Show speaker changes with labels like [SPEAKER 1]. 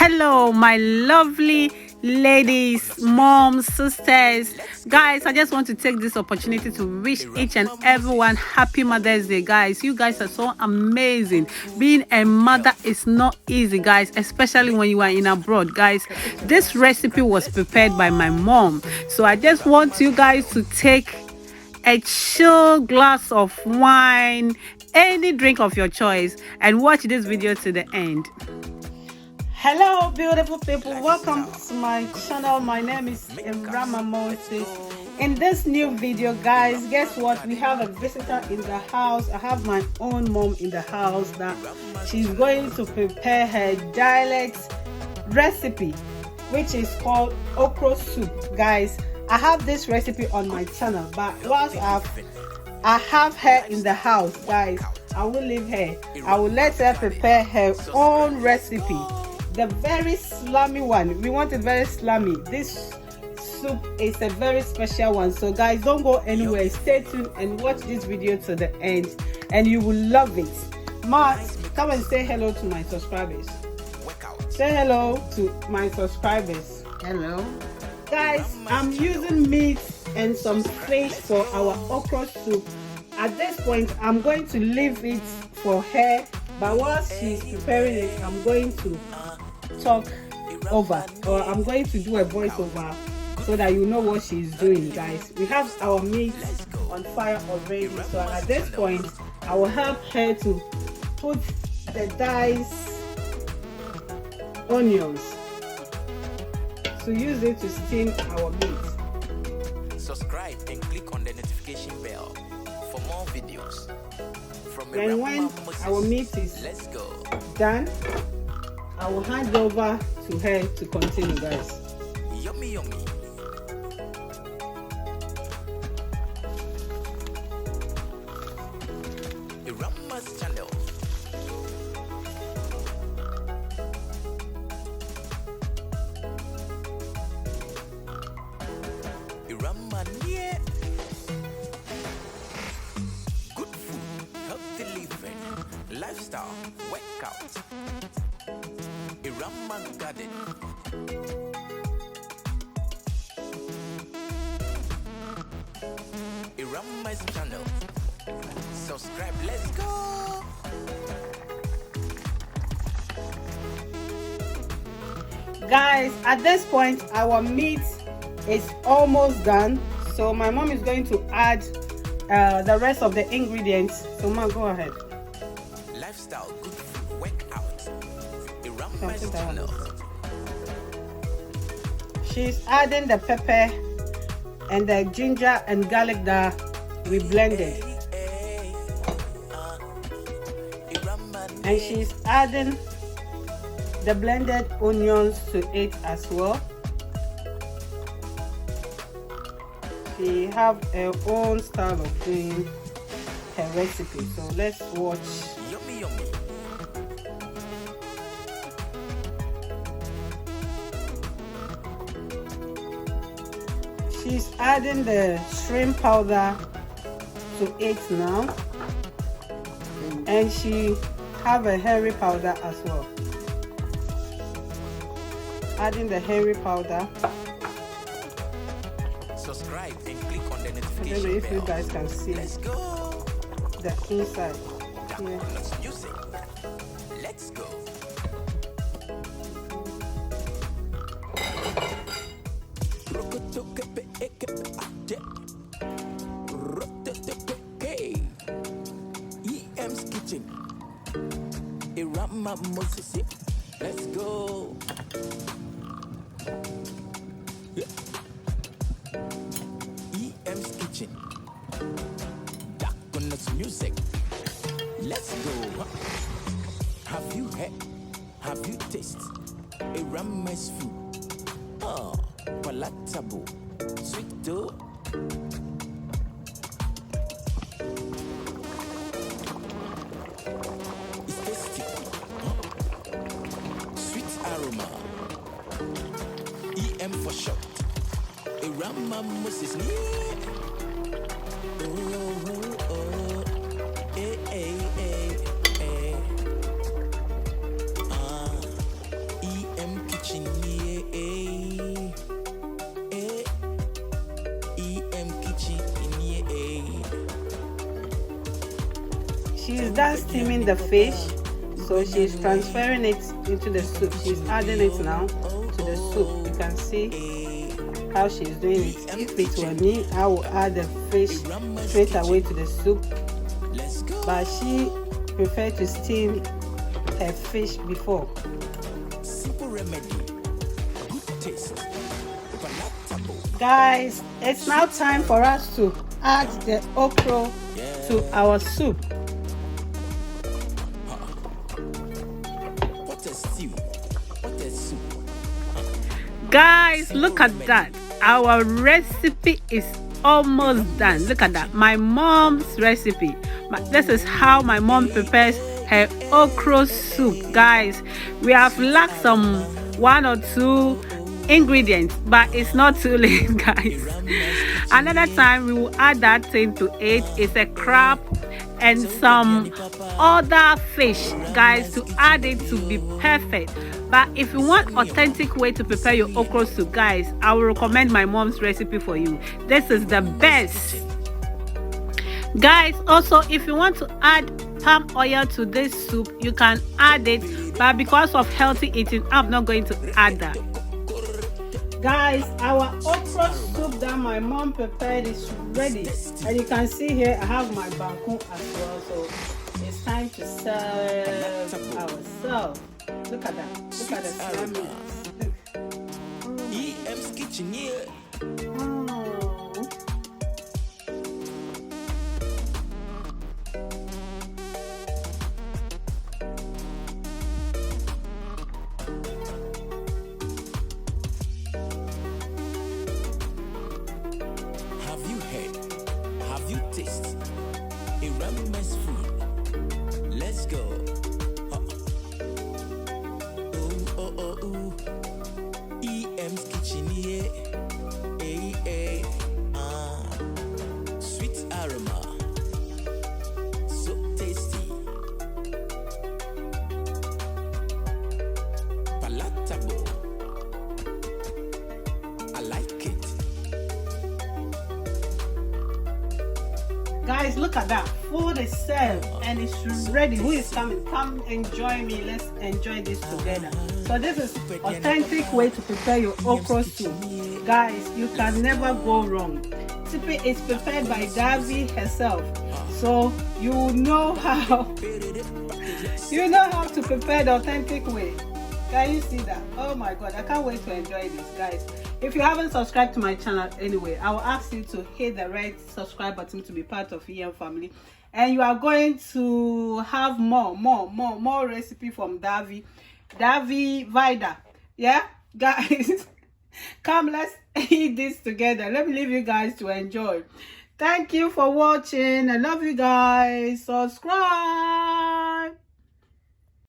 [SPEAKER 1] Hello, my lovely ladies, moms, sisters, guys. I just want to take this opportunity to wish each and everyone happy Mother's Day, guys. You guys are so amazing. Being a mother is not easy, guys, especially when you are in abroad, guys. This recipe was prepared by my mom, so I just want you guys to take a chill glass of wine, any drink of your choice, and watch this video to the end. Hello beautiful people, welcome to my channel. My name is Moses. In this new video, guys, guess what? We have a visitor in the house. I have my own mom in the house that she's going to prepare her dialect recipe, which is called okra soup. Guys, I have this recipe on my channel, but whilst I have her in the house, guys, I will leave her. I will let her prepare her own recipe. The very slimy one. We want it very slimy. This soup is a very special one. So guys, don't go anywhere. Stay tuned and watch this video to the end, and you will love it. Mark, come and say hello to my subscribers. Say hello to my subscribers.
[SPEAKER 2] Hello.
[SPEAKER 1] Guys, I'm using meat and some fish for our okra soup. At this point, I'm going to leave it for her, but while she's preparing it, I'm going to talk over, or I'm going to do a voiceover so that you know what she's doing. Guys, we have our meat on fire already, so at this point I will help her to put the diced onions to use it to steam our meat.
[SPEAKER 2] Subscribe and click on the notification bell for more videos. From
[SPEAKER 1] Then when our meat is done, I will hand over to her to continue, guys.
[SPEAKER 2] Yummy, yummy. Irama's channel. Irama near. Good food, healthy living, lifestyle, workout. Irama garden. Irama's channel. Subscribe, let's go.
[SPEAKER 1] Guys, at this point our meat is almost done, so my mom is going to add the rest of the ingredients. So mom, go ahead.
[SPEAKER 2] Lifestyle, good food, workout. Irama's channel.
[SPEAKER 1] She's adding the pepper and the ginger and garlic that we blended, and she's adding the blended onions to it as well. She have her own style of doing her recipe, so let's watch.
[SPEAKER 2] Yummy, yummy.
[SPEAKER 1] She's adding the shrimp powder to it now, and she have a herring powder as well. Adding the herring powder.
[SPEAKER 2] Subscribe and click on the
[SPEAKER 1] I don't
[SPEAKER 2] notification
[SPEAKER 1] know if you
[SPEAKER 2] bell.
[SPEAKER 1] guys can see
[SPEAKER 2] Let's go.
[SPEAKER 1] the inside. Yeah.
[SPEAKER 2] Music. Let's go. EM's kitchen. Irama Moses. Let's go. EM's kitchen. Darkness music. Let's go. Have you had? Have you tasted Irama's food? Oh, palatable, sweet though. It's tasty. Sweet aroma. EM for short. Irama Moses. EM
[SPEAKER 1] she's done steaming the fish, so she's transferring it into the soup. She's adding it now to the soup. You can see how she's doing it. If it were me, I would add the fish straight away to the soup, but she preferred to steam her fish before. Guys, it's now time for us to add the okra to our soup. Guys, look at that. Our recipe is almost done. Look at that. My mom's recipe. This is how my mom prepares her okra soup. Guys, we have lacked some 1 or 2 ingredients, but it's not too late, guys. Another time we will add that thing to it. It's a crab and some other fish, guys, to add it to be perfect. But if you want authentic way to prepare your okra soup, guys, I will recommend my mom's recipe for you. This is the best. Guys, also if you want to add palm oil to this soup, you can add it, but because of healthy eating, I'm not going to add that. Guys, our okra soup that my mom prepared is ready, and you can see here I have my banku as well, so it's time to serve ourselves. Look at that. Look at the sliminess.
[SPEAKER 2] EM's kitchen here. Have you heard? Have you tasted a Rami's food? Let's go. EM's kitchen, yeah. Sweet aroma, so tasty, palatable. I like it.
[SPEAKER 1] Guys, look at that. Food is served and it's ready. Who is coming? Come enjoy me. Let's enjoy this together. So this is authentic way to prepare your okra soup. Guys, you can never go wrong. Recipe is prepared by Davy herself, so you know how to prepare the authentic way. Can you see that? Oh my god, I can't wait to enjoy this, guys. If you haven't subscribed to my channel anyway, I will ask you to hit the red subscribe button to be part of EM family, and you are going to have more recipe from Davy Vida. Yeah, guys. Come, let's eat this together. Let me leave you guys to enjoy. Thank you for watching. I love you guys. Subscribe.